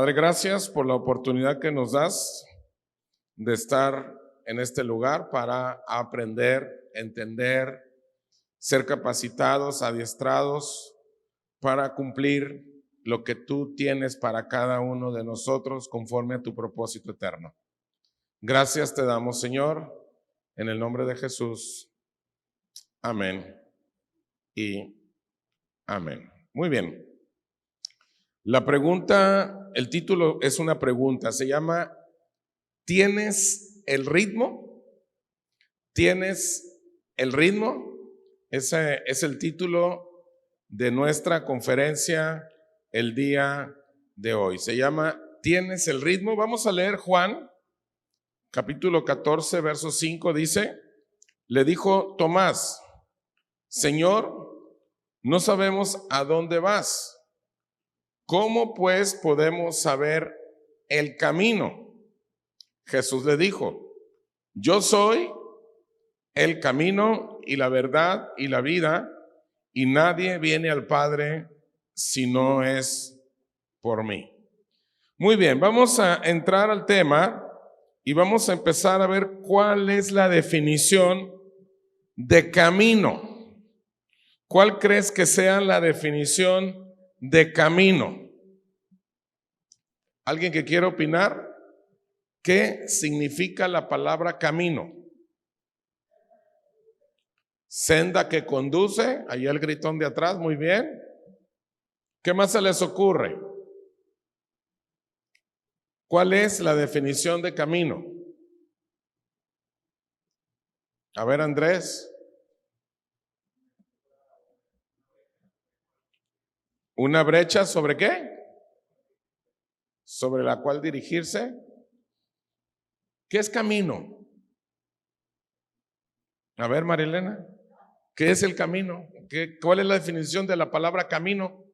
Padre, gracias por la oportunidad que nos das de estar en este lugar para aprender, entender, ser capacitados, adiestrados para cumplir lo que tú tienes para cada uno de nosotros conforme a tu propósito eterno. Gracias te damos, Señor, en el nombre de Jesús. Amén y amén. Muy bien. La pregunta, el título es una pregunta, se llama ¿tienes el ritmo? ¿Tienes el ritmo? Ese es el título de nuestra conferencia el día de hoy. Se llama ¿tienes el ritmo? Vamos a leer Juan, capítulo 14, verso 5, dice, le dijo Tomás, Señor, no sabemos a dónde vas. ¿Cómo pues podemos saber el camino? Jesús le dijo, yo soy el camino y la verdad y la vida, y nadie viene al Padre si no es por mí. Muy bien, vamos a entrar al tema y vamos a empezar a ver cuál es la definición de camino. ¿Cuál crees que sea la definición de camino? ¿Alguien que quiera opinar? ¿Qué significa la palabra camino? Senda que conduce, allá el gritón de atrás, muy bien. ¿Qué más se les ocurre? ¿Cuál es la definición de camino? A ver, Andrés. ¿Una brecha sobre qué? ¿Sobre la cual dirigirse? ¿Qué es camino? A ver, Marilena, ¿qué es el camino? ¿Cuál es la definición de la palabra camino?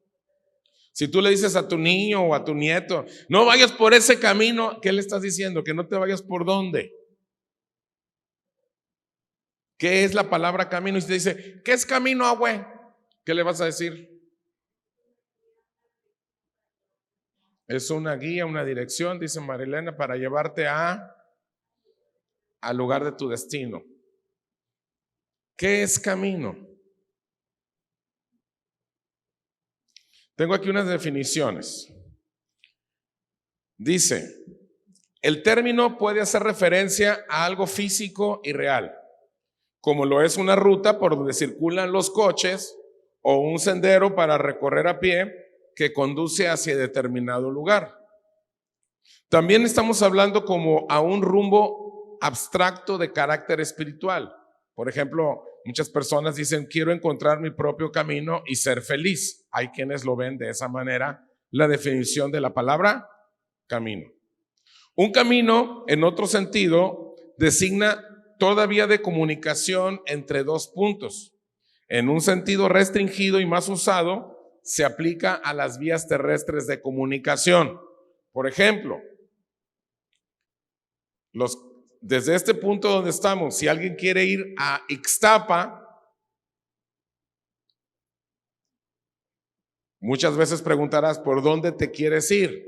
Si tú le dices a tu niño o a tu nieto, no vayas por ese camino, ¿qué le estás diciendo? Que no te vayas por dónde. ¿Qué es la palabra camino? Y si te dice, ¿qué es camino, abue? ¿Qué le vas a decir? Es una guía, una dirección, dice Marilena, para llevarte al lugar de tu destino. ¿Qué es camino? Tengo aquí unas definiciones. Dice, el término puede hacer referencia a algo físico y real, como lo es una ruta por donde circulan los coches o un sendero para recorrer a pie que conduce hacia determinado lugar. También estamos hablando como a un rumbo abstracto de carácter espiritual. Por ejemplo, muchas personas dicen, quiero encontrar mi propio camino y ser feliz. Hay quienes lo ven de esa manera, la definición de la palabra camino. Un camino, en otro sentido, designa toda vía de comunicación entre dos puntos. En un sentido restringido y más usado, se aplica a las vías terrestres de comunicación. Por ejemplo, desde este punto donde estamos, si alguien quiere ir a Ixtapa, muchas veces preguntarás, ¿por dónde te quieres ir?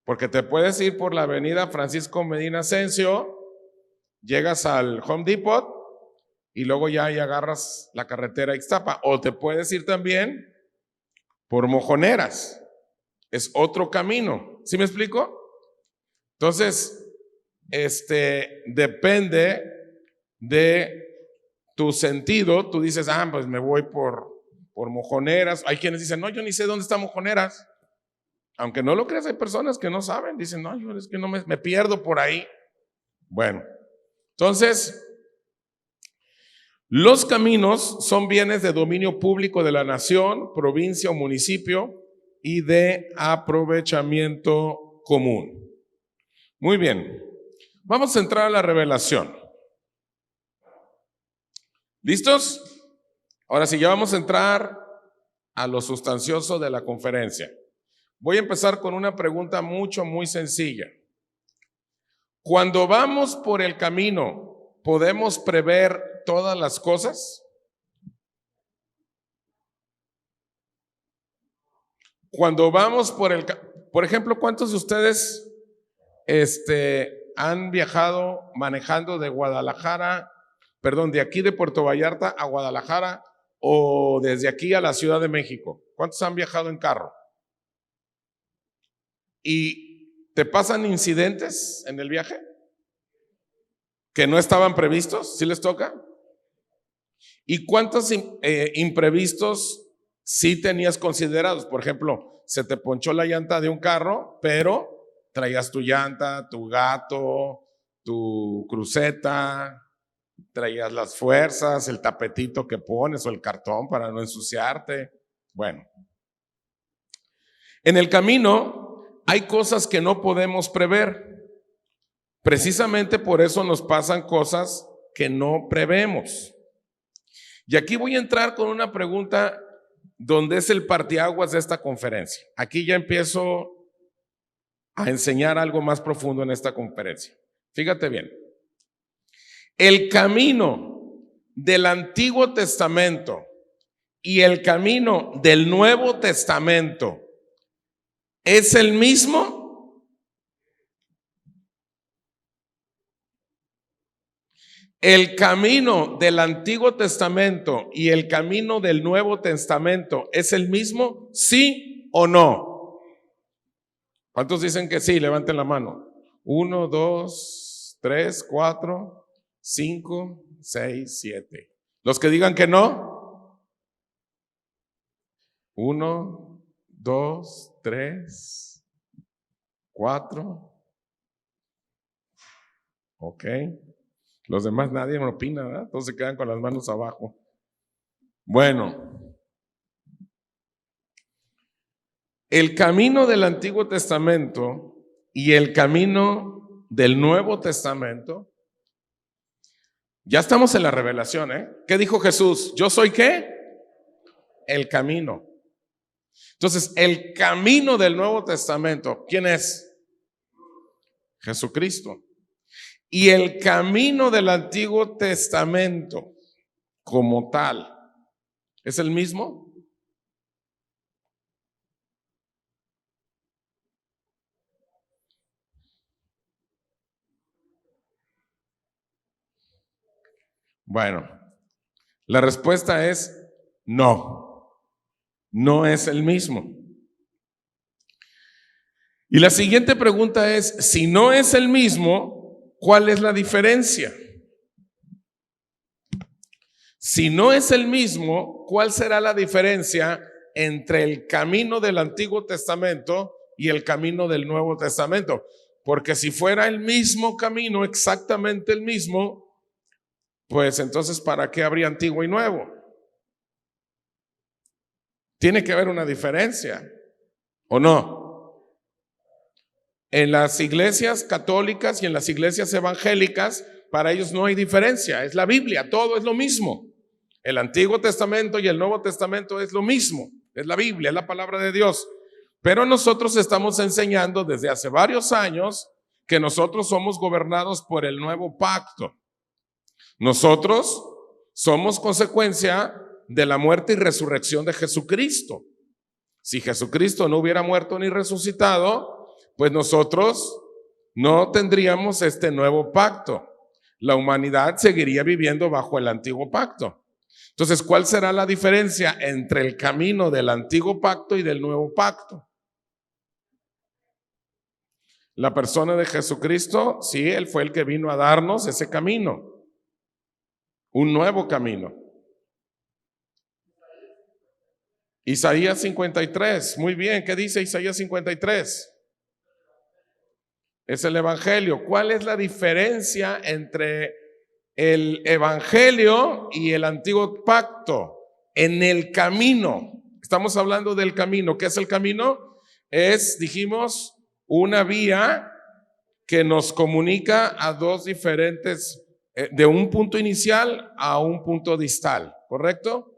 Porque te puedes ir por la avenida Francisco Medina Asensio, llegas al Home Depot y luego ya ahí agarras la carretera a Ixtapa. O te puedes ir también por Mojoneras. Es otro camino. ¿Sí me explico? Entonces, depende de tu sentido. Tú dices, pues me voy por Mojoneras. Hay quienes dicen, no, yo ni sé dónde está Mojoneras. Aunque no lo creas, hay personas que no saben. Dicen, no, yo es que no me pierdo por ahí. Bueno, entonces, los caminos son bienes de dominio público de la nación, provincia o municipio y de aprovechamiento común. Muy bien, vamos a entrar a la revelación. ¿Listos? Ahora sí, ya vamos a entrar a lo sustancioso de la conferencia. Voy a empezar con una pregunta muy sencilla. Cuando vamos por el camino, ¿podemos prever todas las cosas? Cuando vamos Por ejemplo, ¿cuántos de ustedes han viajado manejando de de aquí de Puerto Vallarta a Guadalajara o desde aquí a la Ciudad de México? ¿Cuántos han viajado en carro? ¿Y te pasan incidentes en el viaje que no estaban previstos? ¿Sí les toca? ¿Y cuántos imprevistos sí tenías considerados? Por ejemplo, se te ponchó la llanta de un carro, pero traías tu llanta, tu gato, tu cruceta, traías las fuerzas, el tapetito que pones o el cartón para no ensuciarte. Bueno, en el camino hay cosas que no podemos prever. Precisamente por eso nos pasan cosas que no prevemos. Y aquí voy a entrar con una pregunta donde es el parteaguas de esta conferencia. Aquí ya empiezo a enseñar algo más profundo en esta conferencia. Fíjate bien. El camino del Antiguo Testamento y el camino del Nuevo Testamento ¿es el mismo? ¿El camino del Antiguo Testamento y el camino del Nuevo Testamento es el mismo? ¿Sí o no? ¿Cuántos dicen que sí? Levanten la mano. 1, 2, 3, 4, 5, 6, 7. Los que digan que no. 1, 2, 3, 4. Ok. Los demás nadie me opina, ¿verdad? Todos se quedan con las manos abajo. Bueno, el camino del Antiguo Testamento y el camino del Nuevo Testamento, ya estamos en la revelación, ¿eh? ¿Qué dijo Jesús? ¿Yo soy qué? El camino. Entonces, el camino del Nuevo Testamento, ¿quién es? Jesucristo. Y el camino del Antiguo Testamento como tal, ¿es el mismo? Bueno, la respuesta es no, no es el mismo. Y la siguiente pregunta es, si no es el mismo, ¿cuál es la diferencia? Si no es el mismo, ¿cuál será la diferencia entre el camino del Antiguo Testamento y el camino del Nuevo Testamento? Porque si fuera el mismo camino, exactamente el mismo, pues entonces ¿para qué habría Antiguo y Nuevo? Tiene que haber una diferencia, ¿o no? En las iglesias católicas y en las iglesias evangélicas, para ellos no hay diferencia, es la Biblia, todo es lo mismo. El Antiguo Testamento y el Nuevo Testamento es lo mismo, es la Biblia, es la palabra de Dios. Pero nosotros estamos enseñando desde hace varios años que nosotros somos gobernados por el nuevo pacto. Nosotros somos consecuencia de la muerte y resurrección de Jesucristo. Si Jesucristo no hubiera muerto ni resucitado, pues nosotros no tendríamos este nuevo pacto. La humanidad seguiría viviendo bajo el antiguo pacto. Entonces, ¿cuál será la diferencia entre el camino del antiguo pacto y del nuevo pacto? La persona de Jesucristo, sí, Él fue el que vino a darnos ese camino, un nuevo camino. Isaías 53, muy bien, ¿qué dice Isaías 53? Es el Evangelio. ¿Cuál es la diferencia entre el Evangelio y el Antiguo Pacto? En el camino. Estamos hablando del camino. ¿Qué es el camino? Es, dijimos, una vía que nos comunica a dos diferentes, de un punto inicial a un punto distal, ¿correcto?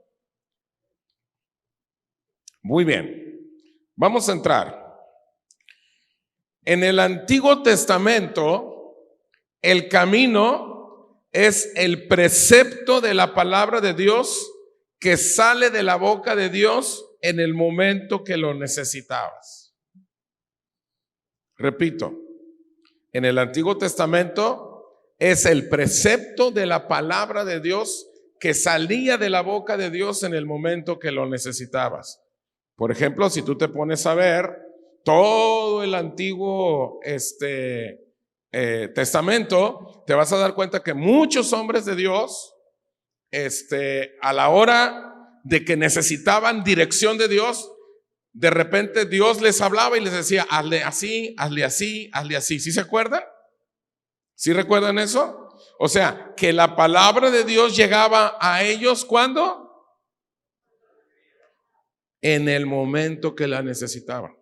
Muy bien. Vamos a entrar. En el Antiguo Testamento, el camino es el precepto de la palabra de Dios que sale de la boca de Dios en el momento que lo necesitabas. Repito, en el Antiguo Testamento es el precepto de la palabra de Dios que salía de la boca de Dios en el momento que lo necesitabas. Por ejemplo, si tú te pones a ver todo el Antiguo Testamento, te vas a dar cuenta que muchos hombres de Dios, a la hora de que necesitaban dirección de Dios, de repente Dios les hablaba y les decía, hazle así, hazle así, hazle así. ¿Sí se acuerdan? ¿Sí recuerdan eso? O sea, que la palabra de Dios llegaba a ellos ¿cuándo? En el momento que la necesitaban.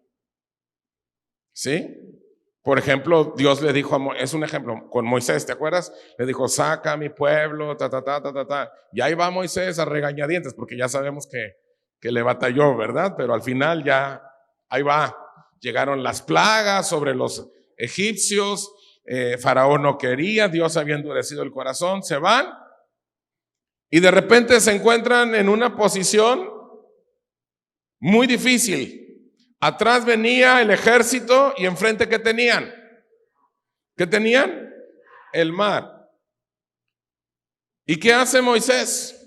¿Sí? Por ejemplo, Dios le dijo es un ejemplo, con Moisés, ¿te acuerdas? Le dijo, saca a mi pueblo, Y ahí va Moisés a regañadientes, porque ya sabemos que le batalló, ¿verdad? Pero al final ya, ahí va. Llegaron las plagas sobre los egipcios, Faraón no quería, Dios había endurecido el corazón, se van y de repente se encuentran en una posición muy difícil. Atrás venía el ejército y enfrente ¿qué tenían? ¿Qué tenían? El mar. ¿Y qué hace Moisés?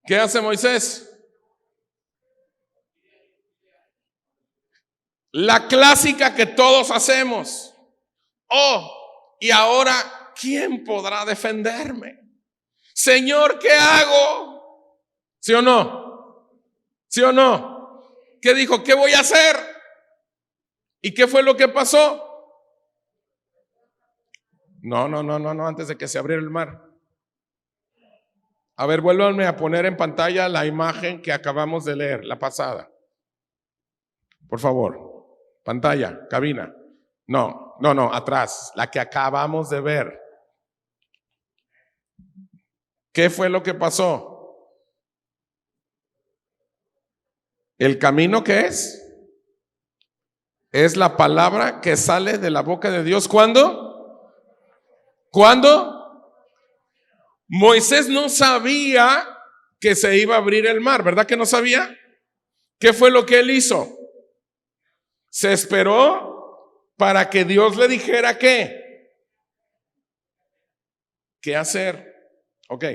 ¿Qué hace Moisés? La clásica que todos hacemos. Oh, y ahora, ¿quién podrá defenderme? Señor, ¿qué hago? ¿Sí o no? ¿Sí o no? ¿Qué dijo? ¿Qué voy a hacer? ¿Y qué fue lo que pasó? No, antes de que se abriera el mar. A ver, vuélvanme a poner en pantalla la imagen que acabamos de leer, la pasada. Por favor, pantalla, cabina. No, atrás, la que acabamos de ver. ¿Qué fue lo que pasó? ¿El camino qué es? Es la palabra que sale de la boca de Dios. ¿Cuándo? ¿Cuándo? Moisés no sabía que se iba a abrir el mar, ¿verdad que no sabía? ¿Qué fue lo que él hizo? Se esperó para que Dios le dijera qué hacer. Ok,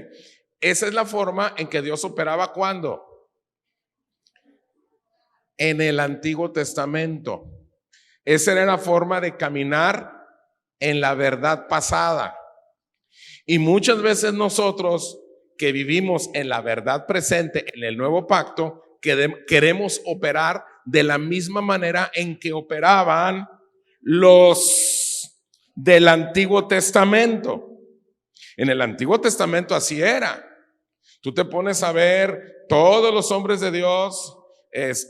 esa es la forma en que Dios operaba. ¿Cuándo? En el Antiguo Testamento. Esa era la forma de caminar en la verdad pasada. Y muchas veces nosotros que vivimos en la verdad presente, en el nuevo pacto, queremos operar de la misma manera en que operaban los del Antiguo Testamento. En el Antiguo Testamento así era. Tú te pones a ver todos los hombres de Dios,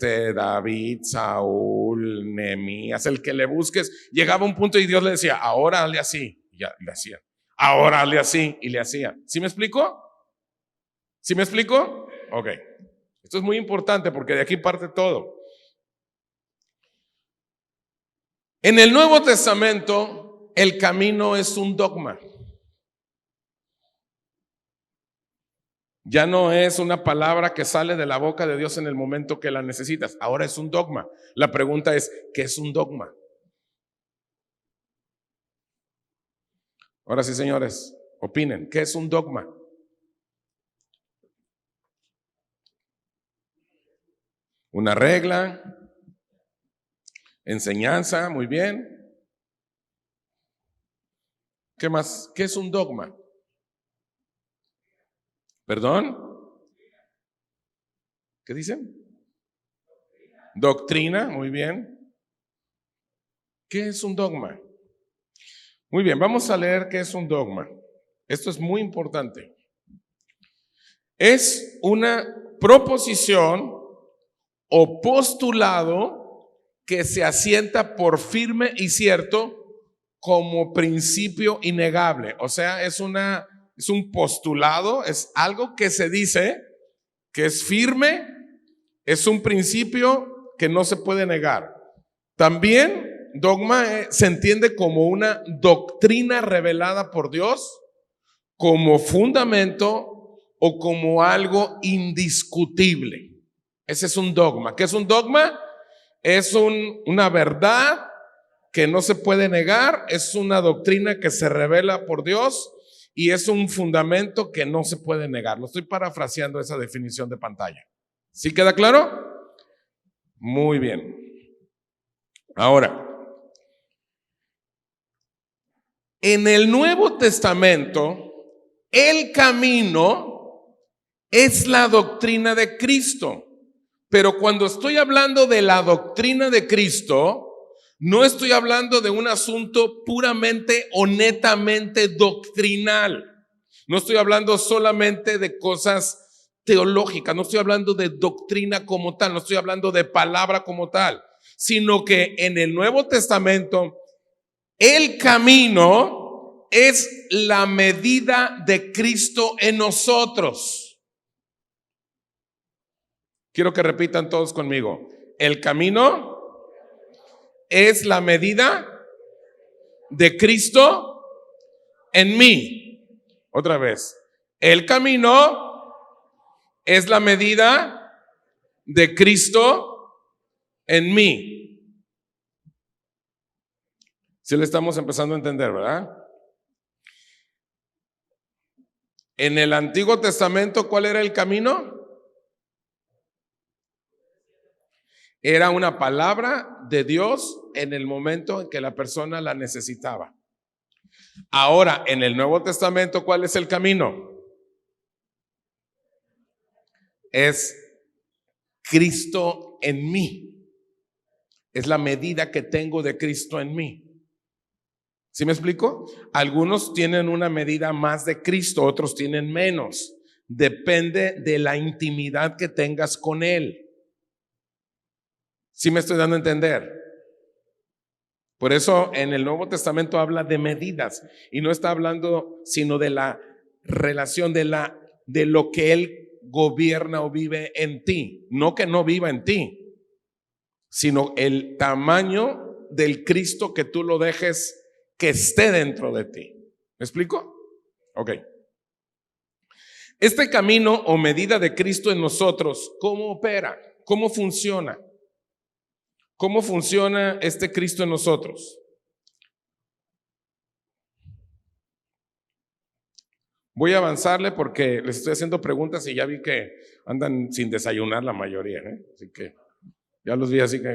David, Saúl, Nehemías, el que le busques, llegaba a un punto y Dios le decía, ahora hazle así, y ya le hacía. Ahora hazle así, y le hacía. ¿Sí me explico? ¿Sí me explico? Ok. Esto es muy importante porque de aquí parte todo. En el Nuevo Testamento, el camino es un dogma. Ya no es una palabra que sale de la boca de Dios en el momento que la necesitas. Ahora es un dogma. La pregunta es, ¿qué es un dogma? Ahora sí, señores, opinen. ¿Qué es un dogma? Una regla, enseñanza, muy bien. ¿Qué más? ¿Qué es un dogma? ¿Perdón? ¿Qué dicen? Doctrina, muy bien. ¿Qué es un dogma? Muy bien, vamos a leer qué es un dogma. Esto es muy importante. Es una proposición o postulado que se asienta por firme y cierto como principio innegable. O sea, es un postulado, es algo que se dice que es firme, es un principio que no se puede negar. También dogma se entiende como una doctrina revelada por Dios, como fundamento o como algo indiscutible. Ese es un dogma. ¿Qué es un dogma? Es una verdad que no se puede negar, es una doctrina que se revela por Dios y es un fundamento que no se puede negar. Lo estoy parafraseando esa definición de pantalla. ¿Sí queda claro? Muy bien. Ahora, en el Nuevo Testamento, el camino es la doctrina de Cristo. Pero cuando estoy hablando de la doctrina de Cristo, no estoy hablando de un asunto puramente o netamente doctrinal. No estoy hablando solamente de cosas teológicas, no estoy hablando de doctrina como tal, no estoy hablando de palabra como tal, sino que en el Nuevo Testamento el camino es la medida de Cristo en nosotros. Quiero que repitan todos conmigo. El camino es la medida de Cristo en mí. Otra vez. El camino es la medida de Cristo en mí. Sí le estamos empezando a entender, ¿verdad? En el Antiguo Testamento, ¿cuál era el camino? Era una palabra de Dios en el momento en que la persona la necesitaba. Ahora, en el Nuevo Testamento, ¿cuál es el camino? Es Cristo en mí. Es la medida que tengo de Cristo en mí. ¿Sí me explico? Algunos tienen una medida más de Cristo, otros tienen menos. Depende de la intimidad que tengas con Él. ¿Sí me estoy dando a entender? Por eso en el Nuevo Testamento habla de medidas y no está hablando sino de la relación de lo que Él gobierna o vive en ti. No que no viva en ti, sino el tamaño del Cristo que tú lo dejes que esté dentro de ti. ¿Me explico? Ok. Este camino o medida de Cristo en nosotros, ¿cómo opera? ¿Cómo funciona? ¿Cómo funciona este Cristo en nosotros? Voy a avanzarle porque les estoy haciendo preguntas y ya vi que andan sin desayunar la mayoría, ¿eh? Así que ya los vi así que,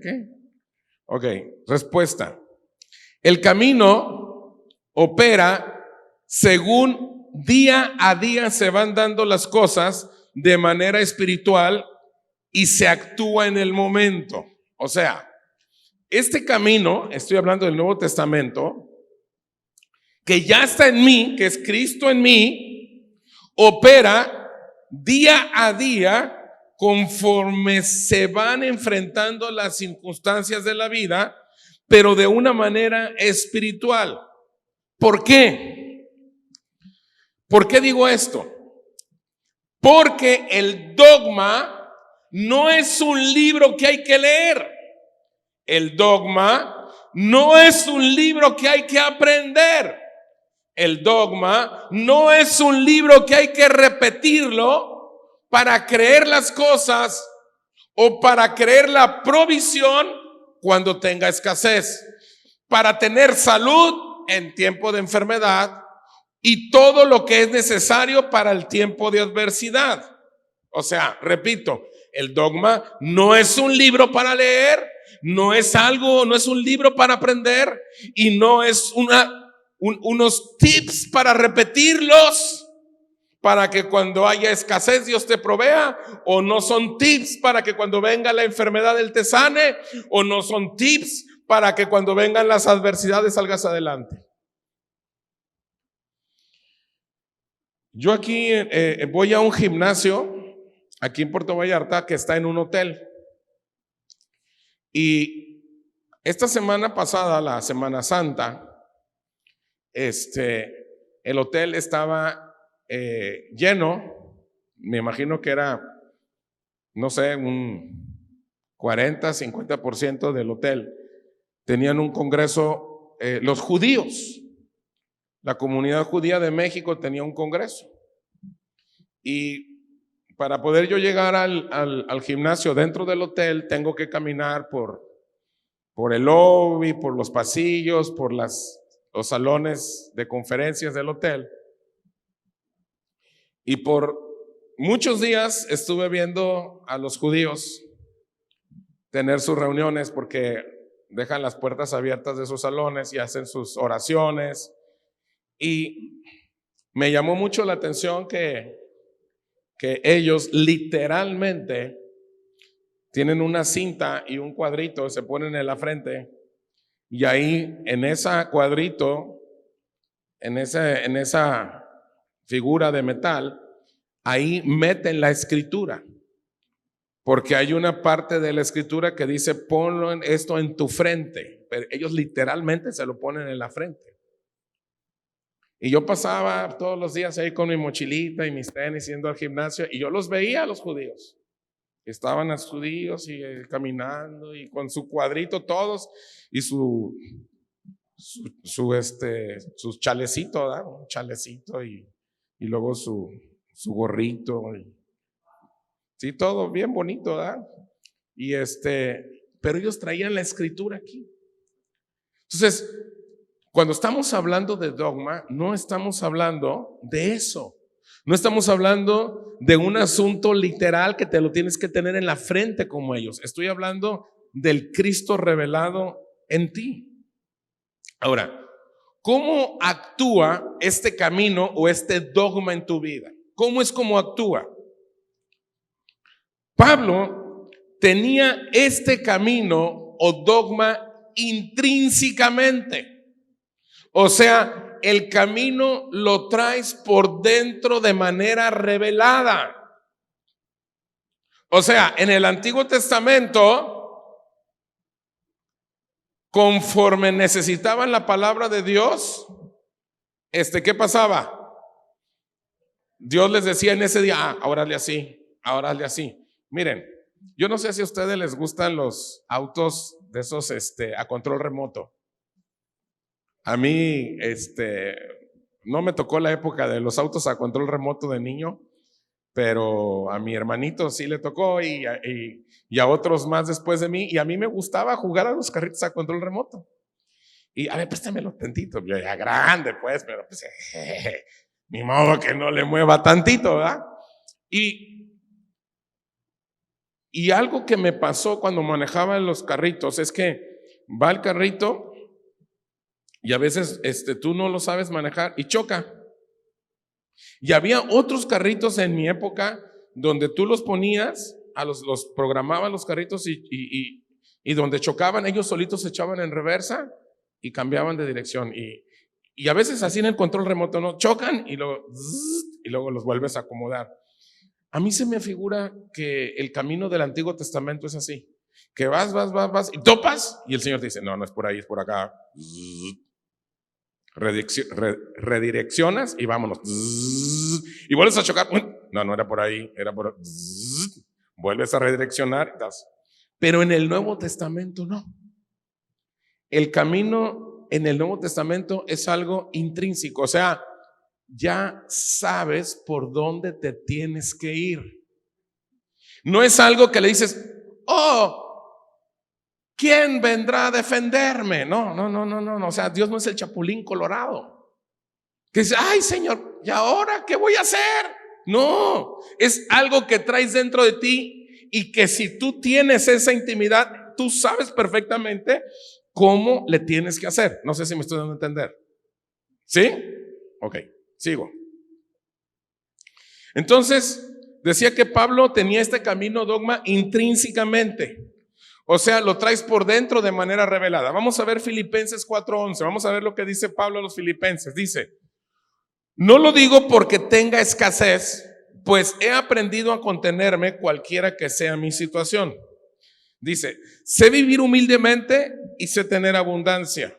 ¿qué? Ok, respuesta. El camino opera según día a día se van dando las cosas de manera espiritual y se actúa en el momento. O sea, este camino, estoy hablando del Nuevo Testamento, que ya está en mí, que es Cristo en mí, opera día a día conforme se van enfrentando las circunstancias de la vida, pero de una manera espiritual. ¿Por qué? ¿Por qué digo esto? Porque el dogma no es un libro que hay que leer. El dogma no es un libro que hay que aprender. El dogma no es un libro que hay que repetirlo para creer las cosas o para creer la provisión cuando tenga escasez, para tener salud en tiempo de enfermedad y todo lo que es necesario para el tiempo de adversidad. O sea, repito, el dogma no es un libro para leer, no es un libro para aprender y no es unos tips para repetirlos para que cuando haya escasez Dios te provea, o no son tips para que cuando venga la enfermedad Él te sane, o no son tips para que cuando vengan las adversidades salgas adelante. Yo aquí voy a un gimnasio aquí en Puerto Vallarta que está en un hotel. Y esta semana pasada, la Semana Santa, el hotel estaba lleno. Me imagino que era, no sé, un 40-50% del hotel. Tenían un congreso, los judíos. La comunidad judía de México tenía un congreso. Y para poder yo llegar al gimnasio dentro del hotel, tengo que caminar por el lobby, por los pasillos, por los salones de conferencias del hotel. Y por muchos días estuve viendo a los judíos tener sus reuniones porque dejan las puertas abiertas de sus salones y hacen sus oraciones. Y me llamó mucho la atención que ellos literalmente tienen una cinta y un cuadrito, se ponen en la frente y ahí en ese cuadrito, en esa figura de metal, ahí meten la escritura. Porque hay una parte de la escritura que dice ponlo esto en tu frente, pero ellos literalmente se lo ponen en la frente. Y yo pasaba todos los días ahí con mi mochilita y mis tenis yendo al gimnasio y yo los veía a los judíos. Estaban los judíos y caminando y con su cuadrito todos y su chalecito, ¿verdad? Un chalecito y luego su gorrito. Sí, todo bien bonito, ¿verdad? Y pero ellos traían la escritura aquí. Entonces, cuando estamos hablando de dogma, no estamos hablando de eso. No estamos hablando de un asunto literal que te lo tienes que tener en la frente como ellos. Estoy hablando del Cristo revelado en ti. Ahora, ¿cómo actúa este camino o este dogma en tu vida? ¿Cómo es como actúa? Pablo tenía este camino o dogma intrínsecamente. O sea, el camino lo traes por dentro de manera revelada. O sea, en el Antiguo Testamento, conforme necesitaban la palabra de Dios, ¿qué pasaba? Dios les decía en ese día, ahora hazle así, ahora hazle así. Miren, yo no sé si a ustedes les gustan los autos de esos a control remoto. A mí, no me tocó la época de los autos a control remoto de niño, pero a mi hermanito sí le tocó y a otros más después de mí. Y a mí me gustaba jugar a los carritos a control remoto. Y a ver, préstamelo tantito. Yo ya grande, pues, pero pues, ni modo que no le mueva tantito, ¿verdad? Y algo que me pasó cuando manejaba los carritos es que va el carrito y a veces tú no lo sabes manejar y choca. Y había otros carritos en mi época donde tú los ponías, los programaban los carritos y donde chocaban, ellos solitos se echaban en reversa y cambiaban de dirección. Y a veces así en el control remoto, ¿no? Chocan y luego los vuelves a acomodar. A mí se me figura que el camino del Antiguo Testamento es así, que vas y topas y el Señor te dice, no es por ahí, es por acá. Redireccionas y vámonos. Y vuelves a chocar. No era por ahí, era por... Vuelves a redireccionar. Pero en el Nuevo Testamento no. El camino en el Nuevo Testamento es algo intrínseco, o sea, ya sabes por dónde te tienes que ir. No es algo que le dices, ¿quién vendrá a defenderme? No. O sea, Dios no es el chapulín colorado que dice, ay Señor, ¿y ahora qué voy a hacer? No, es algo que traes dentro de ti y que si tú tienes esa intimidad, tú sabes perfectamente cómo le tienes que hacer. No sé si me estoy dando a entender. ¿Sí? Ok, sigo. Entonces, decía que Pablo tenía este camino dogma intrínsecamente. O sea, lo traes por dentro de manera revelada. Vamos a ver Filipenses 4:11. Vamos a ver lo que dice Pablo a los filipenses. Dice, no lo digo porque tenga escasez, pues he aprendido a contenerme cualquiera que sea mi situación. Dice, sé vivir humildemente y sé tener abundancia.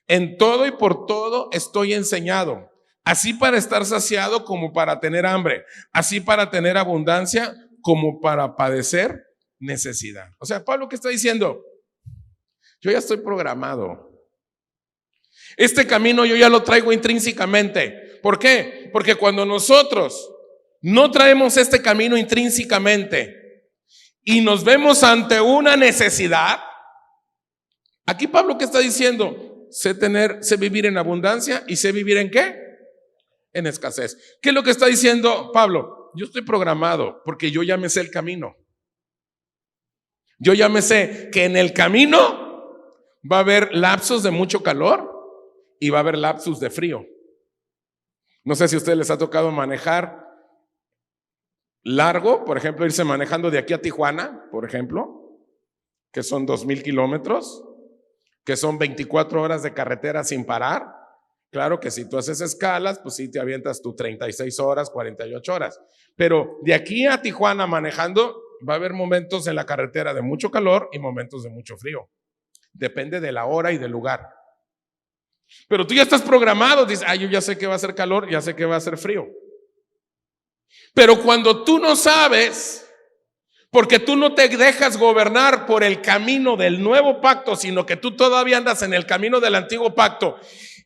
En todo y por todo estoy enseñado, así para estar saciado como para tener hambre, así para tener abundancia como para padecer necesidad. O sea, Pablo, ¿qué está diciendo? Yo ya estoy programado. Este camino yo ya lo traigo intrínsecamente. ¿Por qué? Porque cuando nosotros no traemos este camino intrínsecamente y nos vemos ante una necesidad. Aquí Pablo, ¿qué está diciendo? Sé vivir en abundancia y sé vivir ¿en qué? En escasez. ¿Qué es lo que está diciendo Pablo? Yo estoy programado porque yo ya me sé el camino. Yo ya me sé que en el camino va a haber lapsos de mucho calor y va a haber lapsos de frío. No sé si a ustedes les ha tocado manejar largo, por ejemplo, irse manejando de aquí a Tijuana, por ejemplo, que son 2,000 kilómetros, que son 24 horas de carretera sin parar. Claro que si tú haces escalas, pues sí te avientas tú 36 horas, 48 horas. Pero de aquí a Tijuana manejando, va a haber momentos en la carretera de mucho calor y momentos de mucho frío. Depende de la hora y del lugar. Pero tú ya estás programado, dices, yo ya sé que va a ser calor, ya sé que va a ser frío. Pero cuando tú no sabes, porque tú no te dejas gobernar por el camino del nuevo pacto, sino que tú todavía andas en el camino del antiguo pacto,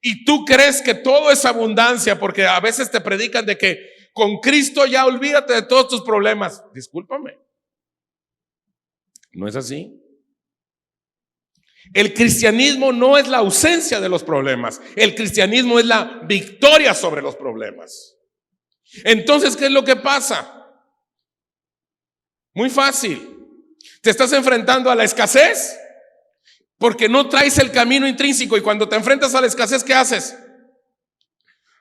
y tú crees que todo es abundancia, porque a veces te predican de que con Cristo ya olvídate de todos tus problemas. Discúlpame, no es así. El cristianismo no es la ausencia de los problemas, el cristianismo es la victoria sobre los problemas. Entonces, ¿qué es lo que pasa? Muy fácil. Te estás enfrentando a la escasez porque no traes el camino intrínseco, y cuando te enfrentas a la escasez, ¿qué haces?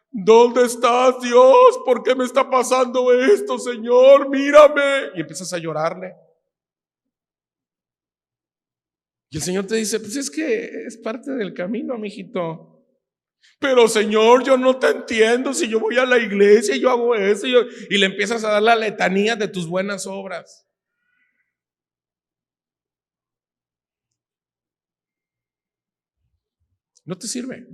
¿Dónde estás, Dios? ¿Por qué me está pasando esto, Señor? Mírame. Y empiezas a llorarle. Y el Señor te dice, pues es que es parte del camino, mijito. Pero Señor, yo no te entiendo. Si yo voy a la iglesia y yo hago eso, y le empiezas a dar la letanía de tus buenas obras. No te sirve.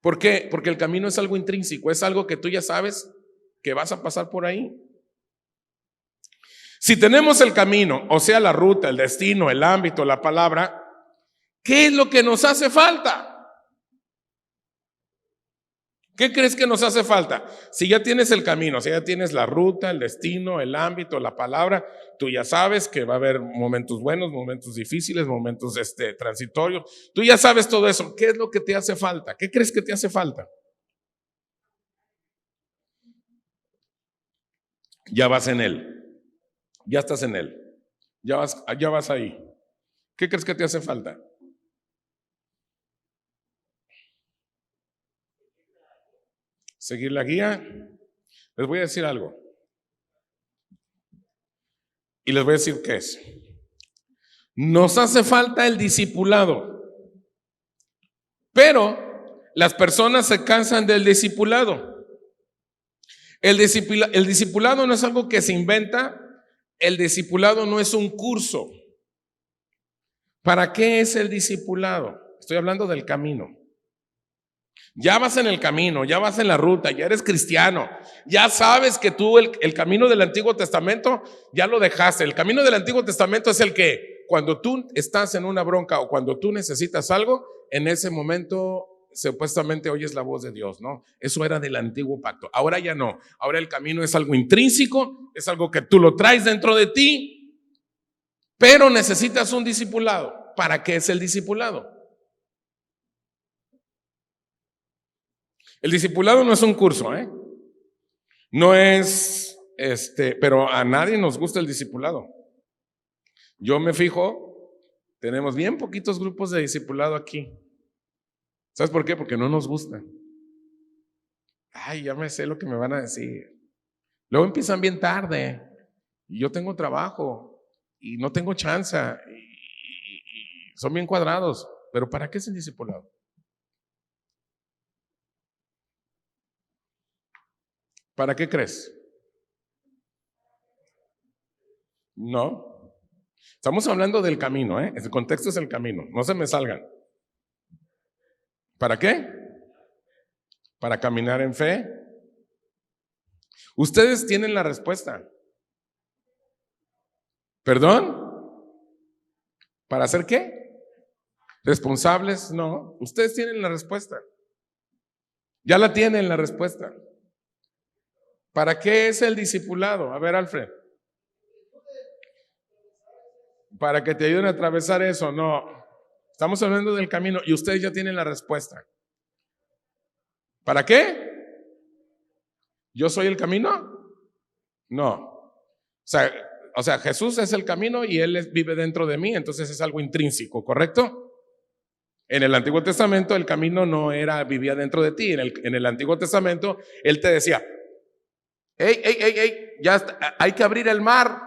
¿Por qué? Porque el camino es algo intrínseco, es algo que tú ya sabes que vas a pasar por ahí. Si tenemos el camino, o sea, la ruta, el destino, el ámbito, la palabra, ¿qué es lo que nos hace falta? ¿Qué crees que nos hace falta? Si ya tienes el camino, si ya tienes la ruta, el destino, el ámbito, la palabra, tú ya sabes que va a haber momentos buenos, momentos difíciles, momentos transitorios. Tú ya sabes todo eso. ¿Qué es lo que te hace falta? ¿Qué crees que te hace falta? Ya vas en él. Ya estás en él. Ya vas ahí. ¿Qué crees que te hace falta? Seguir la guía. Les voy a decir algo. Y les voy a decir qué es. Nos hace falta el discipulado. Pero las personas se cansan del discipulado. El discipulado no es algo que se inventa. El discipulado no es un curso. ¿Para qué es el discipulado? Estoy hablando del camino. Ya vas en el camino, ya vas en la ruta, ya eres cristiano, ya sabes que tú el camino del Antiguo Testamento ya lo dejaste. El camino del Antiguo Testamento es el que cuando tú estás en una bronca o cuando tú necesitas algo, en ese momento supuestamente oyes la voz de Dios, ¿no? Eso era del antiguo pacto. Ahora ya no. Ahora el camino es algo intrínseco, es algo que tú lo traes dentro de ti, pero necesitas un discipulado. ¿Para qué es el discipulado? El discipulado no es un curso, no es, pero a nadie nos gusta el discipulado. Yo me fijo, tenemos bien poquitos grupos de discipulado aquí. ¿Sabes por qué? Porque no nos gusta. Ya me sé lo que me van a decir. Luego empiezan bien tarde y yo tengo trabajo y no tengo chance y son bien cuadrados. Pero ¿para qué es el discipulado? ¿Para qué crees? No. Estamos hablando del camino, el contexto es el camino. No se me salgan. ¿Para qué? Para caminar en fe. Ustedes tienen la respuesta. ¿Perdón? ¿Para hacer qué? ¿Responsables? No. Ustedes tienen la respuesta. Ya la tienen la respuesta. ¿Para qué es el discipulado? A ver, Alfred. Para que te ayuden a atravesar eso. No, estamos hablando del camino y ustedes ya tienen la respuesta. ¿Para qué? ¿Yo soy el camino? No. O sea, Jesús es el camino y Él vive dentro de mí, entonces es algo intrínseco, ¿correcto? En el Antiguo Testamento el camino no vivía dentro de ti. En el Antiguo Testamento Él te decía, ya está, hay que abrir el mar.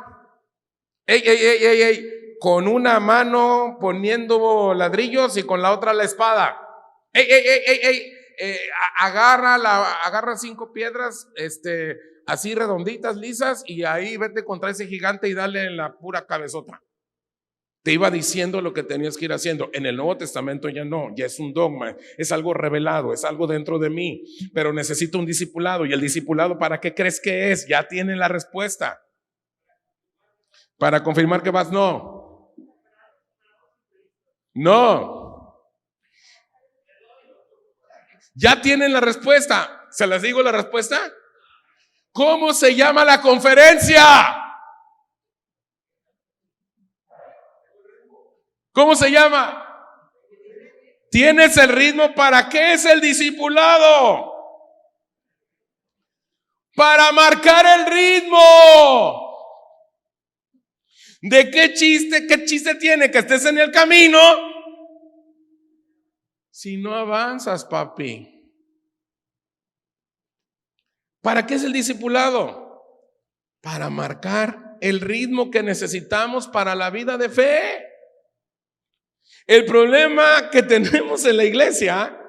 Con una mano poniendo ladrillos y con la otra la espada. Agarra 5 piedras, así redonditas, lisas, y ahí vete contra ese gigante y dale en la pura cabezota. Te iba diciendo lo que tenías que ir haciendo. En el Nuevo Testamento ya no, ya es un dogma, es algo revelado, es algo dentro de mí, pero necesito un discipulado. ¿Y el discipulado para qué crees que es? Ya tiene la respuesta. Para confirmar que vas, no. Ya tienen la respuesta. ¿Se las digo la respuesta? ¿Cómo se llama la conferencia? ¿Cómo se llama? ¿Tienes el ritmo? ¿Para qué es el discipulado? Para marcar el ritmo. ¿De qué chiste tiene que estés en el camino si no avanzas, papi? ¿Para qué es el discipulado? Para marcar el ritmo que necesitamos para la vida de fe. El problema que tenemos en la iglesia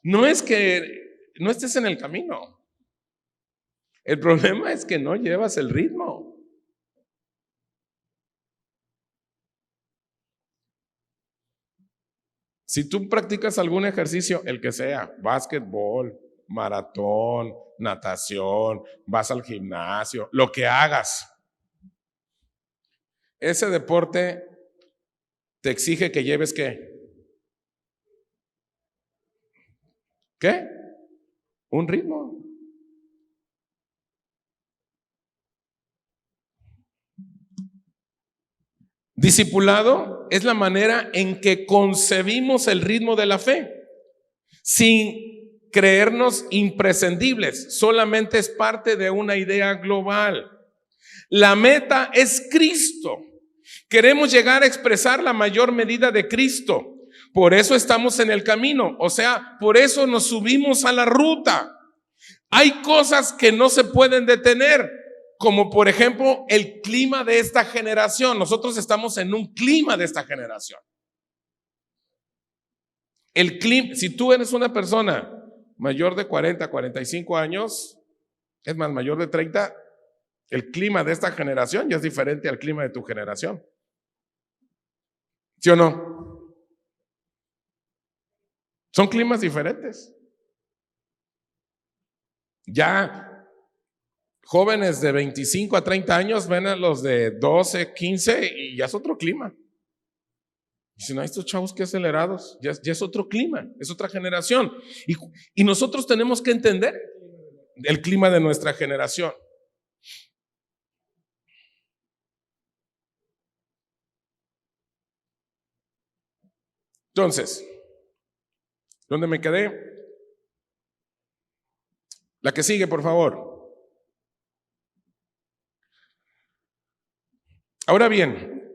no es que no estés en el camino. El problema es que no llevas el ritmo. Si tú practicas algún ejercicio, el que sea, básquetbol, maratón, natación, vas al gimnasio, lo que hagas, ese deporte te exige que lleves ¿qué? ¿Qué? Un ritmo. Discipulado es la manera en que concebimos el ritmo de la fe, sin creernos imprescindibles, solamente es parte de una idea global. La meta es Cristo. Queremos llegar a expresar la mayor medida de Cristo. Por eso estamos en el camino, o sea, por eso nos subimos a la ruta. Hay cosas que no se pueden detener, como por ejemplo el clima de esta generación. Nosotros estamos en un clima de esta generación. El clima, si tú eres una persona mayor de 40, 45 años, es más, mayor de 30, el clima de esta generación ya es diferente al clima de tu generación. ¿Sí o no? Son climas diferentes. Ya jóvenes de 25 a 30 años ven a los de 12, 15 y ya es otro clima. Dicen, estos chavos qué acelerados, ya es otro clima, es otra generación. Y nosotros tenemos que entender el clima de nuestra generación. Entonces, ¿dónde me quedé? La que sigue, por favor. Ahora bien,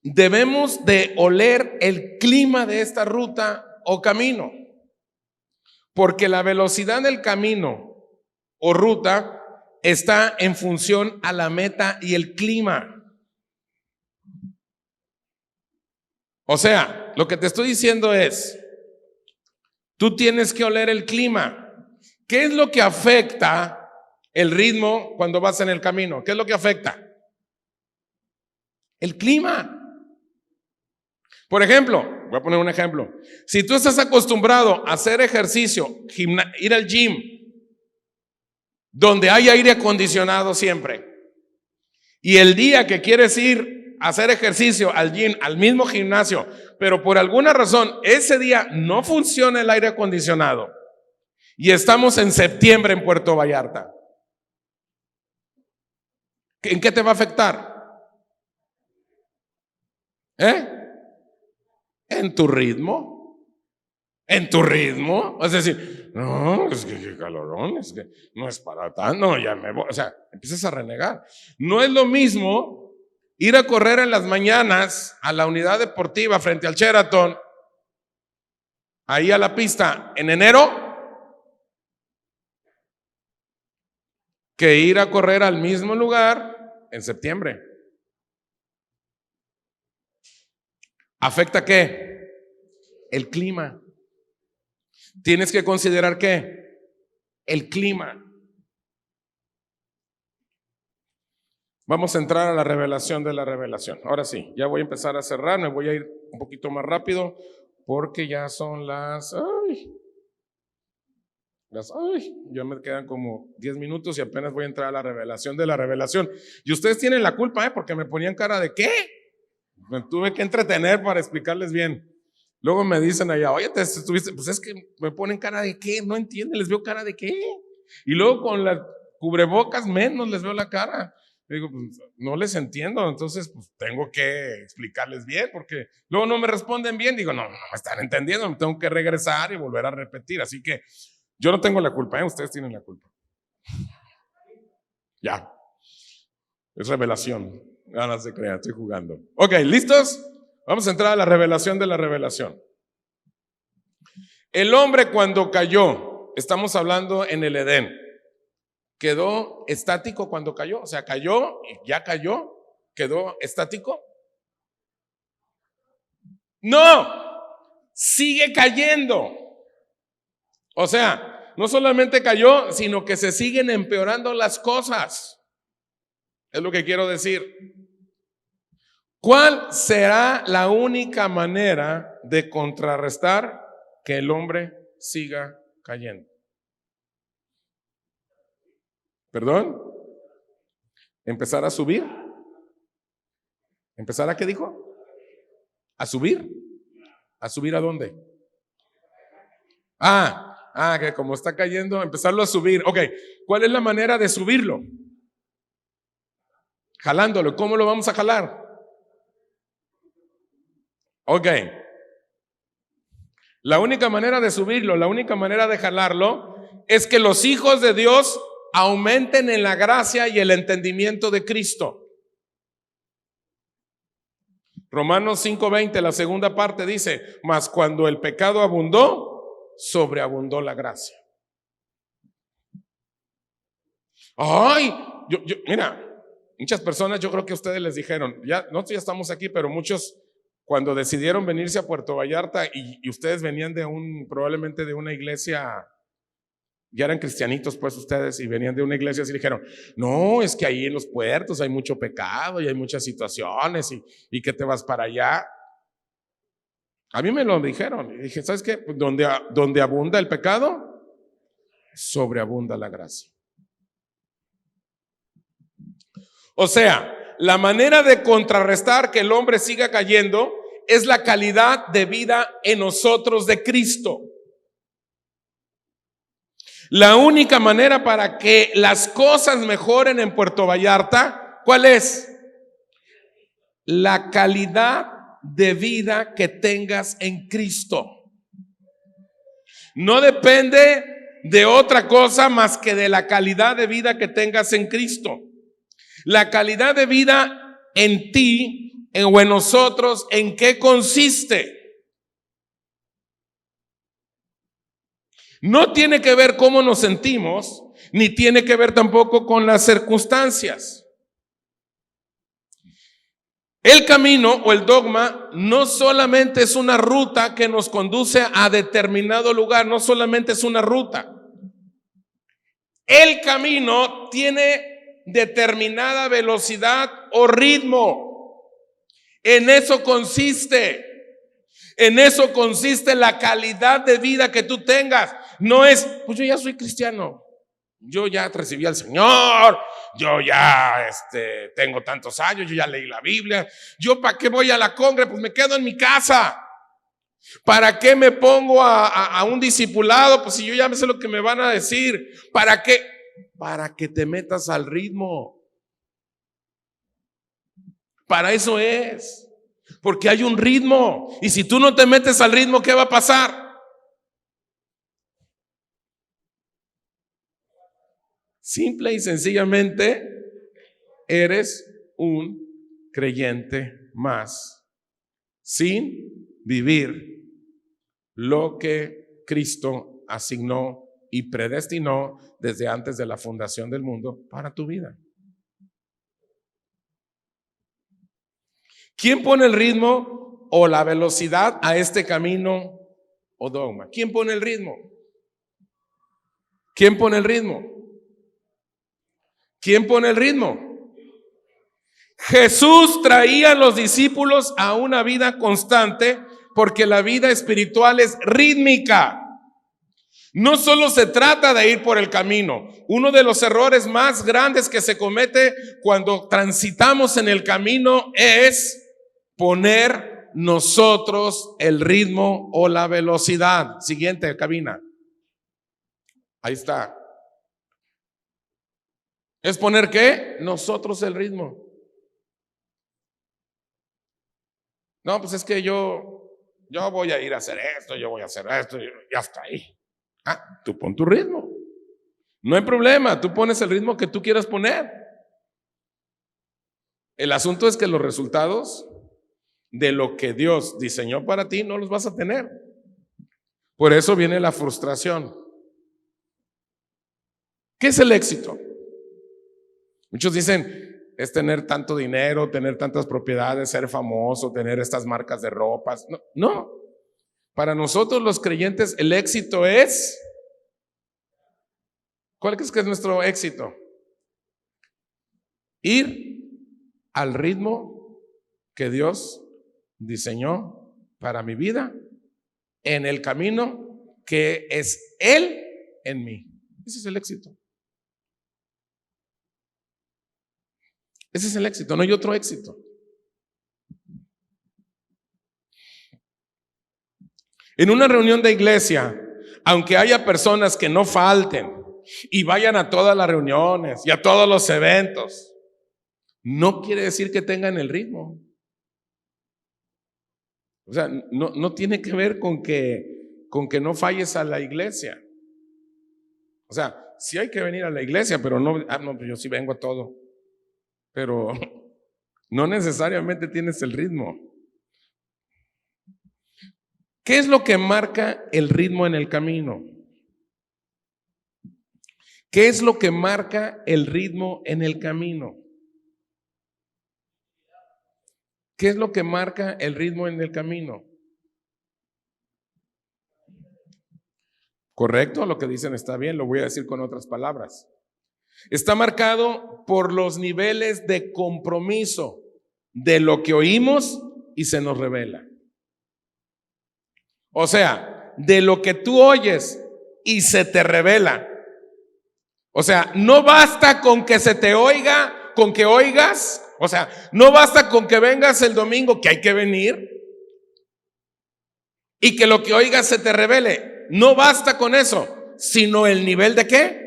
debemos de oler el clima de esta ruta o camino, porque la velocidad del camino o ruta está en función a la meta y el clima. O sea, lo que te estoy diciendo es, tú tienes que oler el clima. ¿Qué es lo que afecta el ritmo cuando vas en el camino? ¿Qué es lo que afecta? El clima. Por ejemplo, voy a poner un ejemplo. Si tú estás acostumbrado a hacer ejercicio, ir al gym, donde hay aire acondicionado siempre, y el día que quieres ir a hacer ejercicio al gym, al mismo gimnasio, pero por alguna razón ese día no funciona el aire acondicionado, y estamos en septiembre en Puerto Vallarta, ¿En qué te va a afectar? En tu ritmo. En tu ritmo. Es decir, no, es que qué calorón, es que no es para tanto, no, ya me voy. O sea, empiezas a renegar. No es lo mismo ir a correr en las mañanas a la unidad deportiva frente al Sheraton, ahí a la pista en enero, que ir a correr al mismo lugar en septiembre. ¿Afecta qué? El clima. Tienes que considerar ¿qué? El clima. Vamos a entrar a la revelación de la revelación. Ahora sí, ya voy a empezar a cerrar, me voy a ir un poquito más rápido porque ya son ya me quedan como 10 minutos y apenas voy a entrar a la revelación de la revelación. Y ustedes tienen la culpa, porque me ponían cara de ¿qué? Me tuve que entretener para explicarles bien. Luego me dicen allá, oye, te estuviste, pues es que me ponen cara de ¿qué? No entienden, les veo cara de ¿qué? Y luego con las cubrebocas menos les veo la cara. Digo, pues no les entiendo, entonces pues tengo que explicarles bien, porque luego no me responden bien. Digo, no me están entendiendo, me tengo que regresar y volver a repetir. Así que yo no tengo la culpa, ustedes tienen la culpa. Ya, es revelación. No se crean, estoy jugando. Ok, ¿listos? Vamos a entrar a la revelación de la revelación. El hombre cuando cayó, estamos hablando en el Edén, ¿quedó estático cuando cayó? O sea, cayó y ya cayó, ¿quedó estático? No, sigue cayendo. O sea, no solamente cayó, sino que se siguen empeorando las cosas. Es lo que quiero decir. ¿Cuál será la única manera de contrarrestar que el hombre siga cayendo? ¿Perdón? ¿Empezar a subir? ¿Empezar a qué dijo? ¿A subir? ¿A subir a dónde? Que como está cayendo, empezarlo a subir. Ok, ¿cuál es la manera de subirlo? Jalándolo. ¿Cómo lo vamos a jalar? Ok. La única manera de subirlo, la única manera de jalarlo es que los hijos de Dios aumenten en la gracia y el entendimiento de Cristo. Romanos 5:20, la segunda parte dice, mas cuando el pecado abundó, sobreabundó la gracia. Mira, muchas personas, yo creo que ustedes les dijeron, nosotros ya estamos aquí, pero muchos cuando decidieron venirse a Puerto Vallarta y ustedes venían probablemente de una iglesia, ya eran cristianitos pues ustedes y venían de una iglesia así, dijeron, no, es que ahí en los puertos hay mucho pecado y hay muchas situaciones y que te vas para allá. A mí me lo dijeron y dije, ¿sabes qué? Donde abunda el pecado, sobreabunda la gracia. O sea, la manera de contrarrestar que el hombre siga cayendo es la calidad de vida en nosotros de Cristo. La única manera para que las cosas mejoren en Puerto Vallarta, ¿cuál es? La calidad de vida que tengas en Cristo. No depende de otra cosa más que de la calidad de vida que tengas en Cristo. La calidad de vida en ti o en nosotros, ¿en qué consiste? No tiene que ver cómo nos sentimos, ni tiene que ver tampoco con las circunstancias. El camino o el dogma no solamente es una ruta que nos conduce a determinado lugar, no solamente es una ruta. El camino tiene determinada velocidad o ritmo. En eso consiste la calidad de vida que tú tengas. No es, pues yo ya soy cristiano, yo ya recibí al Señor, yo ya tengo tantos años, yo ya leí la Biblia, yo para qué voy a la congre, pues me quedo en mi casa. ¿Para qué me pongo a un discipulado? Pues si yo ya me sé lo que me van a decir. ¿Para qué? Para que te metas al ritmo. Para eso es. Porque hay un ritmo. Y si tú no te metes al ritmo, ¿qué va a pasar? Simple y sencillamente, eres un creyente más, sin vivir lo que Cristo asignó y predestinó desde antes de la fundación del mundo para tu vida. ¿Quién pone el ritmo o la velocidad a este camino o dogma? ¿Quién pone el ritmo? ¿Quién pone el ritmo? ¿Quién pone el ritmo? Jesús traía a los discípulos a una vida constante porque la vida espiritual es rítmica. No solo se trata de ir por el camino. Uno de los errores más grandes que se comete cuando transitamos en el camino es poner nosotros el ritmo o la velocidad. Siguiente cabina. Ahí está. ¿Es poner qué? Nosotros el ritmo. No, pues es que yo voy a ir a hacer esto, yo voy a hacer esto, y hasta ahí. Tú pon tu ritmo. No hay problema, tú pones el ritmo que tú quieras poner. El asunto es que los resultados de lo que Dios diseñó para ti no los vas a tener. Por eso viene la frustración. ¿Qué es el éxito? Muchos dicen, es tener tanto dinero, tener tantas propiedades, ser famoso, tener estas marcas de ropas. No. Para nosotros los creyentes el éxito es, ¿cuál crees que es nuestro éxito? Ir al ritmo que Dios diseñó para mi vida, en el camino que es Él en mí. Ese es el éxito. Ese es el éxito, no hay otro éxito. En una reunión de iglesia, aunque haya personas que no falten y vayan a todas las reuniones y a todos los eventos, no quiere decir que tengan el ritmo. O sea, no tiene que ver con que no falles a la iglesia. O sea, sí hay que venir a la iglesia, pero no, pues yo sí vengo a todo. Pero no necesariamente tienes el ritmo. ¿Qué es lo que marca el ritmo en el camino? ¿Qué es lo que marca el ritmo en el camino? ¿Qué es lo que marca el ritmo en el camino? Correcto, lo que dicen está bien, lo voy a decir con otras palabras. Está marcado por los niveles de compromiso de lo que oímos y se nos revela. O sea, de lo que tú oyes y se te revela. O sea, no basta con que se te oiga, con que oigas. O sea, no basta con que vengas el domingo, que hay que venir, y que lo que oigas se te revele. No basta con eso, sino el nivel de ¿qué?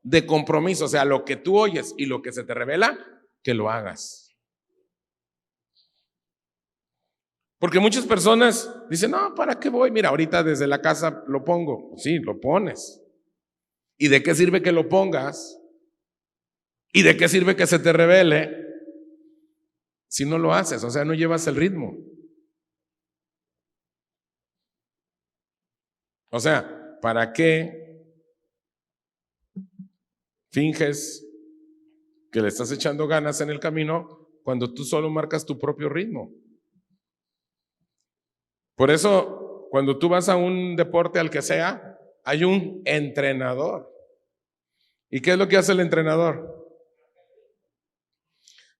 De compromiso. O sea, lo que tú oyes y lo que se te revela, que lo hagas. Porque muchas personas dicen, no, ¿para qué voy? Mira, ahorita desde la casa lo pongo. Sí, lo pones. ¿Y de qué sirve que lo pongas? ¿Y de qué sirve que se te revele si no lo haces? O sea, no llevas el ritmo. O sea, ¿para qué finges que le estás echando ganas en el camino cuando tú solo marcas tu propio ritmo? Por eso, cuando tú vas a un deporte, al que sea, hay un entrenador. ¿Y qué es lo que hace el entrenador?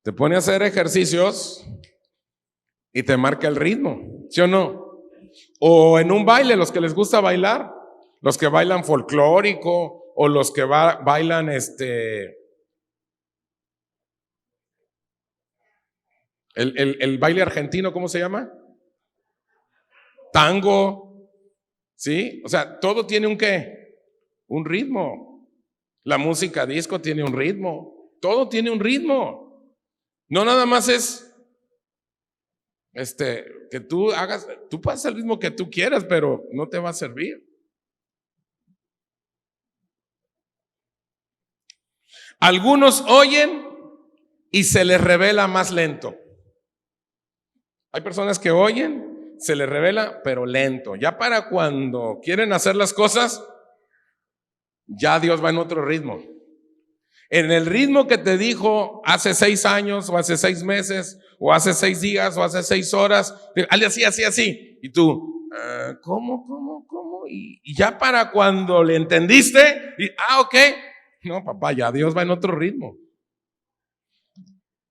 Te pone a hacer ejercicios y te marca el ritmo, ¿sí o no? O en un baile, los que les gusta bailar, los que bailan folclórico o los que bailan el baile argentino, ¿cómo se llama? Tango, ¿sí? O sea, todo tiene un ¿qué? Un ritmo. La música disco tiene un ritmo. Todo tiene un ritmo. No nada más es que tú puedes hacer el ritmo que tú quieras, pero no te va a servir. Algunos oyen y se les revela más lento. Hay personas que oyen, se les revela, pero lento. Ya para cuando quieren hacer las cosas, ya Dios va en otro ritmo. En el ritmo que te dijo hace 6 años, o hace 6 meses, o hace 6 días, o hace 6 horas, hazle así, así, así. Y tú, ¿cómo? Y ya para cuando le entendiste, ok. No, papá, ya Dios va en otro ritmo.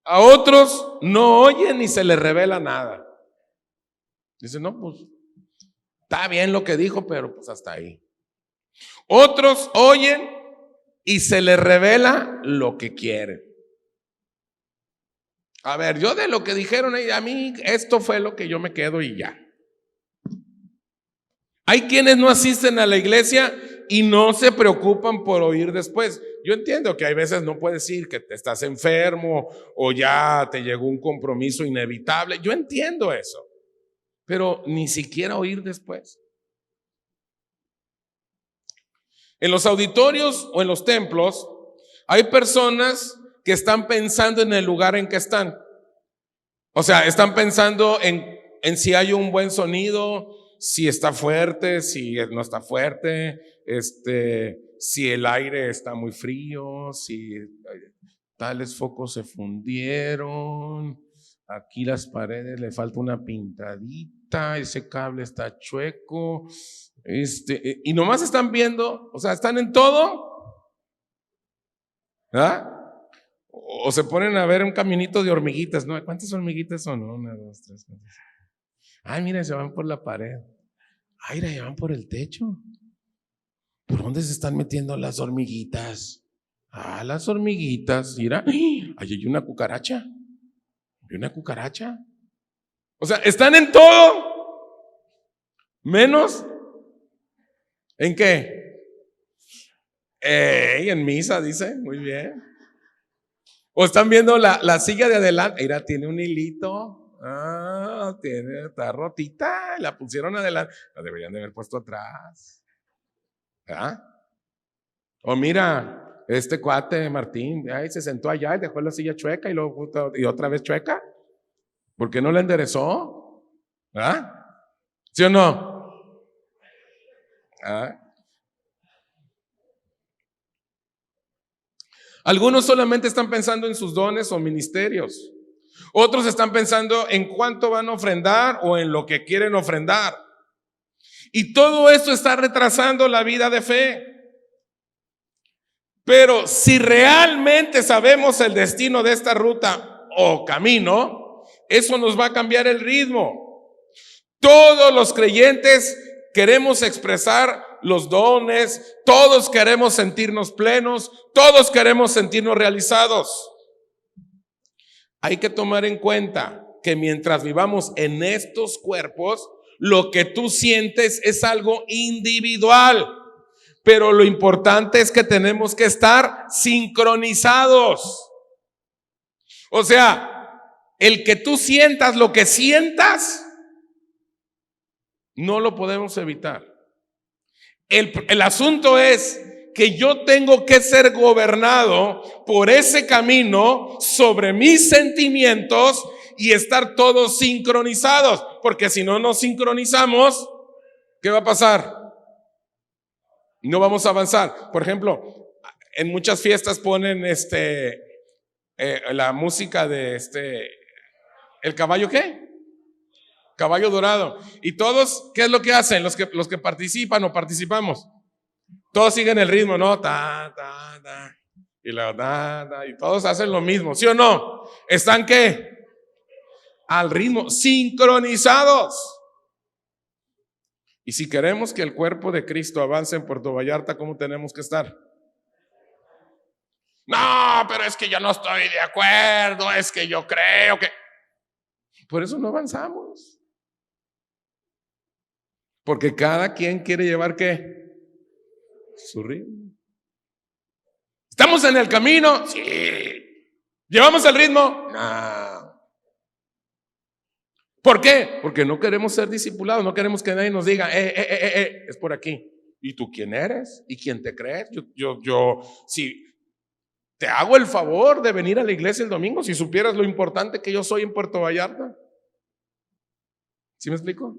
A otros no oyen ni se les revela nada. Dicen, no, pues está bien lo que dijo, pero pues hasta ahí. Otros oyen y se les revela lo que quieren. A ver, yo de lo que dijeron a mí, esto fue lo que yo me quedo y ya. Hay quienes no asisten a la iglesia y no se preocupan por oír después. Yo entiendo que hay veces no puedes ir, que te estás enfermo o ya te llegó un compromiso inevitable. Yo entiendo eso, pero ni siquiera oír después. En los auditorios o en los templos hay personas que están pensando en el lugar en que están. O sea, están pensando en si hay un buen sonido, si está fuerte, si no está fuerte, si el aire está muy frío, si tales focos se fundieron, aquí las paredes le falta una pintadita, ese cable está chueco, y nomás están viendo, o sea, están en todo, ¿verdad? O se ponen a ver un caminito de hormiguitas, ¿no? ¿Cuántas hormiguitas son? 1, 2, 3, 4. Ay, mira, se van por la pared. Ay, se van por el techo. ¿Por dónde se están metiendo las hormiguitas? Ah, las hormiguitas, mira. Ahí hay una cucaracha. Hay una cucaracha. O sea, están en todo. Menos. ¿En qué? En misa, dice. Muy bien. O están viendo la silla de adelante. Mira, tiene un hilito. Está rotita. La pusieron adelante. La deberían de haber puesto atrás. ¿Ah? O mira, este cuate Martín, se sentó allá y dejó la silla chueca y otra vez chueca. ¿Por qué no la enderezó? ¿Ah? ¿Sí o no? ¿Ah? Algunos solamente están pensando en sus dones o ministerios. Otros están pensando en cuánto van a ofrendar o en lo que quieren ofrendar. Y todo esto está retrasando la vida de fe. Pero si realmente sabemos el destino de esta ruta o camino, eso nos va a cambiar el ritmo. Todos los creyentes queremos expresar los dones, todos queremos sentirnos plenos, todos queremos sentirnos realizados. Hay que tomar en cuenta que mientras vivamos en estos cuerpos, lo que tú sientes es algo individual. Pero lo importante es que tenemos que estar sincronizados. O sea, el que tú sientas lo que sientas, no lo podemos evitar. El asunto es que yo tengo que ser gobernado por ese camino sobre mis sentimientos y estar todos sincronizados. Porque si no nos sincronizamos, ¿qué va a pasar? No vamos a avanzar. Por ejemplo, en muchas fiestas ponen la música de ¿el caballo qué? Caballo dorado. Y todos, ¿qué es lo que hacen? Los que participan o participamos. Todos siguen el ritmo, ¿no? Ta, ta, ta. Y la ta, ta. Y todos hacen lo mismo, ¿sí o no? ¿Están qué? Al ritmo, sincronizados. Y si queremos que el cuerpo de Cristo avance en Puerto Vallarta, ¿cómo tenemos que estar? No, pero es que yo no estoy de acuerdo, es que yo creo que... Por eso no avanzamos. Porque cada quien quiere llevar ¿qué? Su ritmo. ¿Estamos en el camino? Sí. ¿Llevamos el ritmo? No. ¿Por qué? Porque no queremos ser discipulados, no queremos que nadie nos diga, es por aquí. ¿Y tú quién eres? ¿Y quién te crees? Si te hago el favor de venir a la iglesia el domingo, si supieras lo importante que yo soy en Puerto Vallarta. ¿Sí me explico?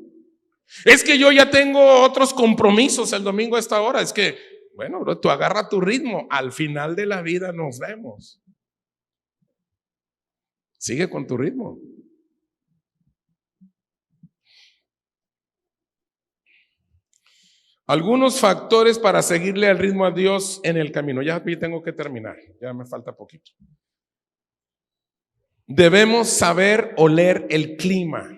Es que yo ya tengo otros compromisos el domingo a esta hora. Es que, bueno, bro, tú agarra tu ritmo. Al final de la vida nos vemos. Sigue con tu ritmo. Algunos factores para seguirle al ritmo a Dios en el camino. Ya tengo que terminar, ya me falta poquito. Debemos saber oler el clima.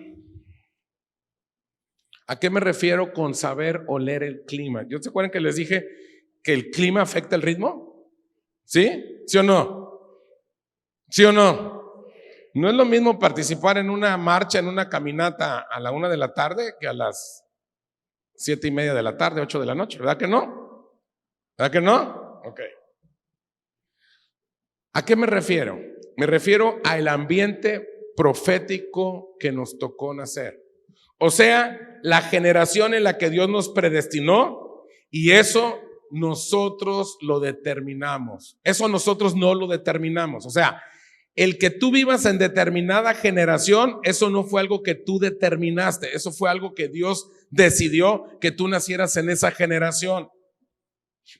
¿A qué me refiero con saber oler el clima? ¿Yo se acuerdan que les dije que el clima afecta el ritmo? ¿Sí? ¿Sí o no? ¿Sí o no? No es lo mismo participar en una marcha, en una caminata a la 1 de la tarde que a las 7:30 de la tarde, 8 de la noche, ¿verdad que no? ¿Verdad que no? Ok. ¿A qué me refiero? Me refiero al ambiente profético que nos tocó nacer. O sea, la generación en la que Dios nos predestinó, y eso nosotros lo determinamos. Eso nosotros no lo determinamos. O sea, el que tú vivas en determinada generación, eso no fue algo que tú determinaste, eso fue algo que Dios decidió que tú nacieras en esa generación.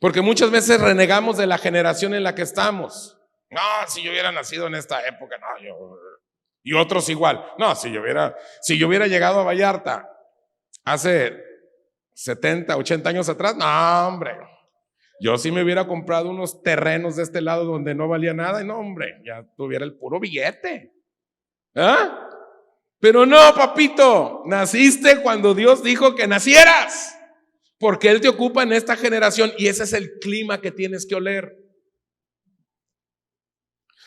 Porque muchas veces renegamos de la generación en la que estamos. No, si yo hubiera nacido en esta época, no, y otros igual. No, si yo hubiera llegado a Vallarta hace 70, 80 años atrás, no, hombre. Yo sí me hubiera comprado unos terrenos de este lado donde no valía nada y no, hombre, ya tuviera el puro billete. ¿Ah? Pero no, papito, naciste cuando Dios dijo que nacieras, porque Él te ocupa en esta generación y ese es el clima que tienes que oler.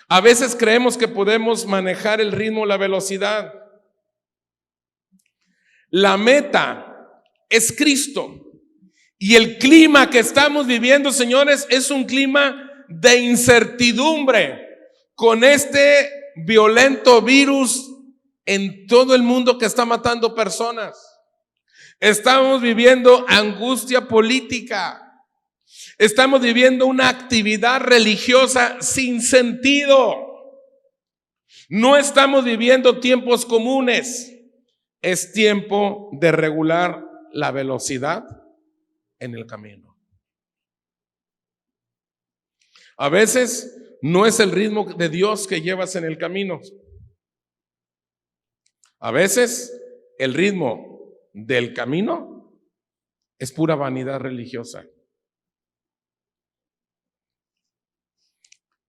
A veces creemos que podemos manejar el ritmo, la velocidad. La meta es Cristo. Y el clima que estamos viviendo, señores, es un clima de incertidumbre con este violento virus en todo el mundo que está matando personas. Estamos viviendo angustia política. Estamos viviendo una actividad religiosa sin sentido. No estamos viviendo tiempos comunes. Es tiempo de regular la velocidad en el camino. A veces no es el ritmo de Dios que llevas en el camino. A veces el ritmo del camino es pura vanidad religiosa.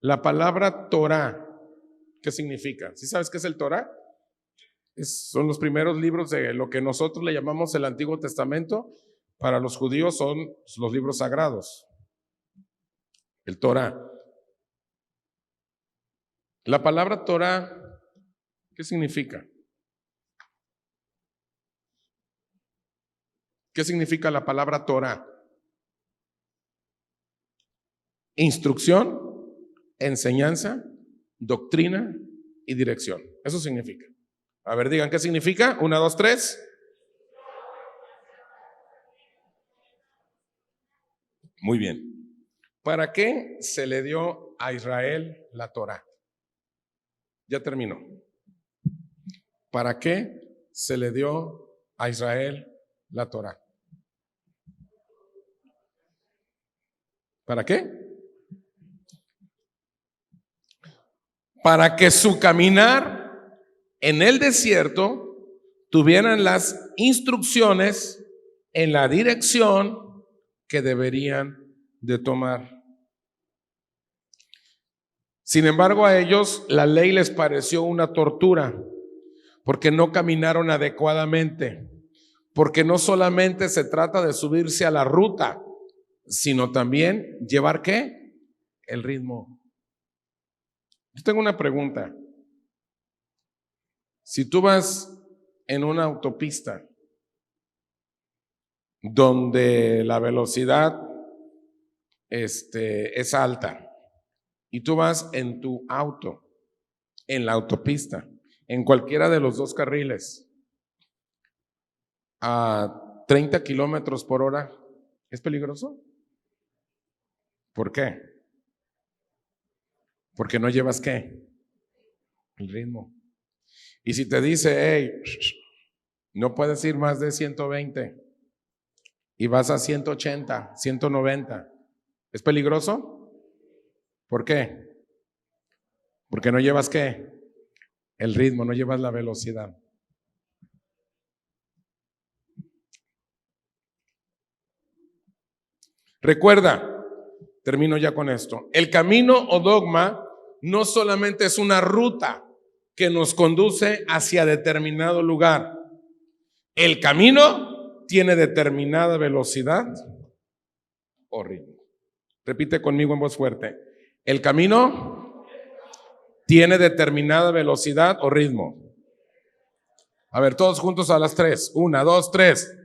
La palabra Torah, ¿qué significa? ¿Sí sabes qué es el Torah? Son los primeros libros de lo que nosotros le llamamos el Antiguo Testamento. Para los judíos son los libros sagrados. El Torah. La palabra Torah, ¿qué significa? ¿Qué significa la palabra Torah? Instrucción, enseñanza, doctrina y dirección. Eso significa. A ver, digan, ¿qué significa? 1, 2, 3. Muy bien. ¿Para qué se le dio a Israel la Torah? Ya terminó. ¿Para qué se le dio a Israel la Torah? ¿Para qué? Para que su caminar en el desierto tuvieran las instrucciones en la dirección que deberían de tomar. Sin embargo, a ellos la ley les pareció una tortura porque no caminaron adecuadamente, porque no solamente se trata de subirse a la ruta, sino también llevar ¿qué? El ritmo. Yo tengo una pregunta. Si tú vas en una autopista donde la velocidad es alta y tú vas en tu auto, en la autopista, en cualquiera de los dos carriles, a 30 kilómetros por hora, ¿es peligroso? ¿Por qué? Porque no llevas ¿qué? El ritmo. Y si te dice, hey, no puedes ir más de 120 y vas a 180, 190, ¿es peligroso? ¿Por qué? Porque no llevas ¿qué? El ritmo, no llevas la velocidad. Recuerda, termino ya con esto, el camino o dogma no solamente es una ruta que nos conduce hacia determinado lugar. El camino tiene determinada velocidad o ritmo. Repite conmigo en voz fuerte. El camino tiene determinada velocidad o ritmo. A ver, todos juntos a las 3. 1, 2, 3.